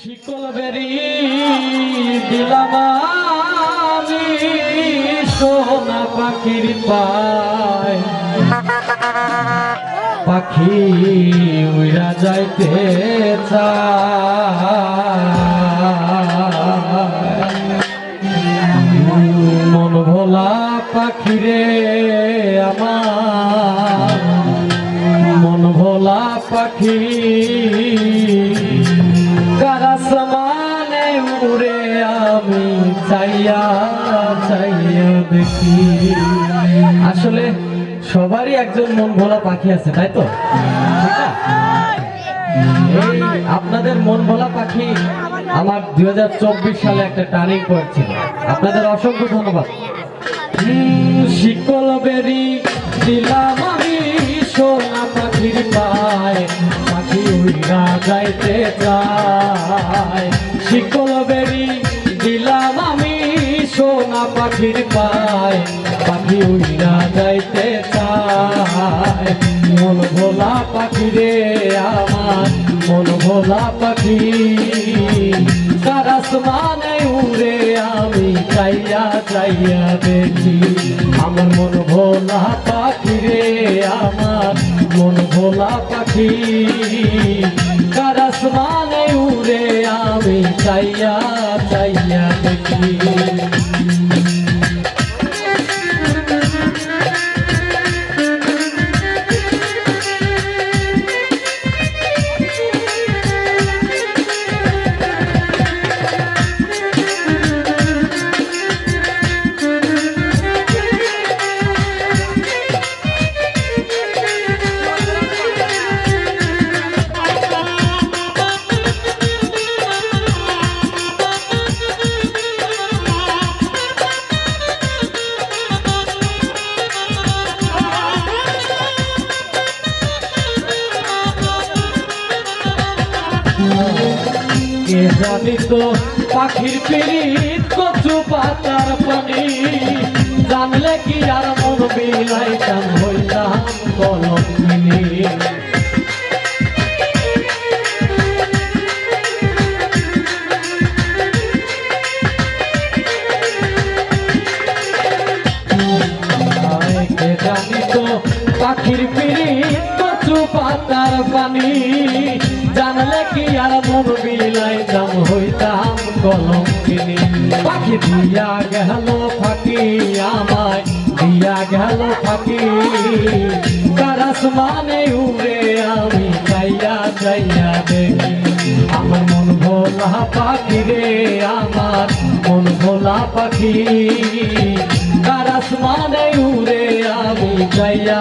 শিকল বেরি দিলাম আমি সোনা পাখির পায়, পাখি উড়া যাইতে চায়। মন ভোলা পাখি রে আমার, মন ভোলা পাখি আসমানে উড়ে আমি চাইয়া চাইয়া দেখি। আসলে সবারই একজন মন ভোলা পাখি আছে, তাই তো? এই আপনাদের মন ভোলা পাখি আমার 2024 সালে একটা টার্নিং পয়েন্ট ছিল। আপনাদের অসংখ্য ধন্যবাদ। শিকল বেরি দিলাম আমি সোনা পাখির পায়, পাখি উড়া যাইতে চায়। শিকল বেরি দিলাম আমি সোনা পাখির পায়, পাখি উড়া যাইতে চায়। মন ভোলা পাখি রে আমার, মন ভোলা পাখি কার আসমানে উড়ে আমি চাইয়া চাইয়া দেখি। আমার মন ভোলা পাখি রে আমার, মন ভোলা পাখি কার আসমানে উড়ে আমি চাইয়া চাইয়া দেখি। কে জানি তো পাখির পিরিত কচু পাতার পানি, জানলে কি আর মন বিলাইতাম হইতাম কলঙ্কিনী। কে জানি তো পাখির পিরিত কচু পাতার পানি, জানলে কি আর মন বিলাইতাম হইতাম কলঙ্কিনী। পাখি দিয়া গেল ফাঁকি আমায়, দিয়া গেল ফাঁকি কার আসমানে উড়ে আমি চাইয়া চাইয়া দেখি। আমার মন ভোলা পাখি রে আমার, মন ভোলা পাখি কার আসমানে উড়ে আমি চাইয়া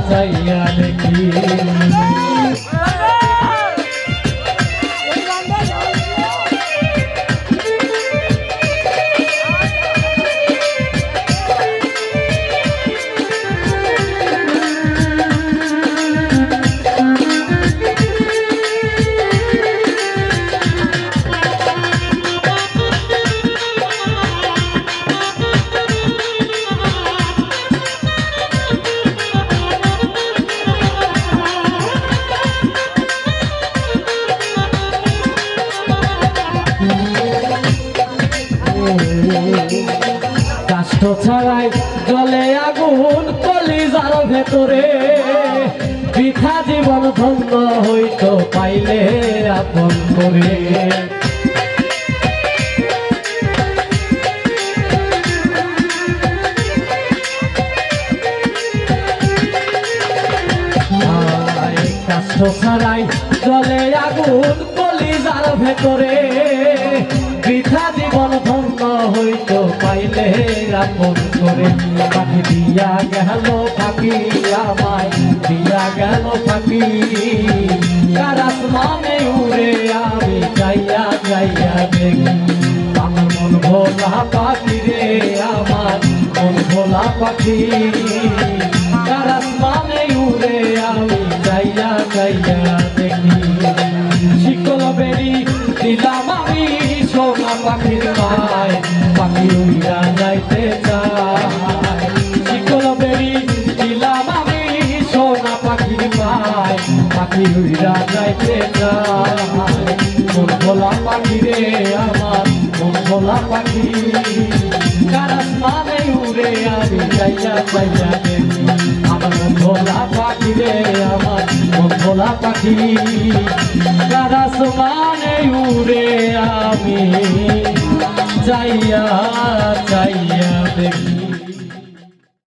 চাইয়া দেখি। কাষ্ঠ ছাড়াই জলে আগুন কলিজার ভেতরে, বৃথা জীবন ধন্য হইতো পাইলে আপন করে। কাষ্ঠ ছাড়াই জলে আগুন কলিজার ভেতরে, বৃথা জীবন ধন্য হইতো পাইলে আপন করে। পাখি দিয়া গেল ফাঁকি আমায়, দিয়া গেল ফাঁকি কার আসমানে উড়ে আমি চাইয়া চাইয়া দেখি। আমার মন ভোলা পাখি রে আমার, মন ভোলা পাখি কার আসমানে উড়ে আমি চাইয়া চাইয়া দেখি। শিকল বেরি দিলাম আমি সোনা পাখির পায়, পাখি উড়া যাইতে চায়। শিকল বেরি দিলাম আমি সোনা পাখির পায়, পাখি উড়া যাইতে চায়। মন ভোলা পাখি উড়ে আমি চাইয়া চাইয়া দেখি আমার মন ভোলা পাখি রে আমার মন ভোলা পাখি কার আসমানে উড়ে আমি চাইয়া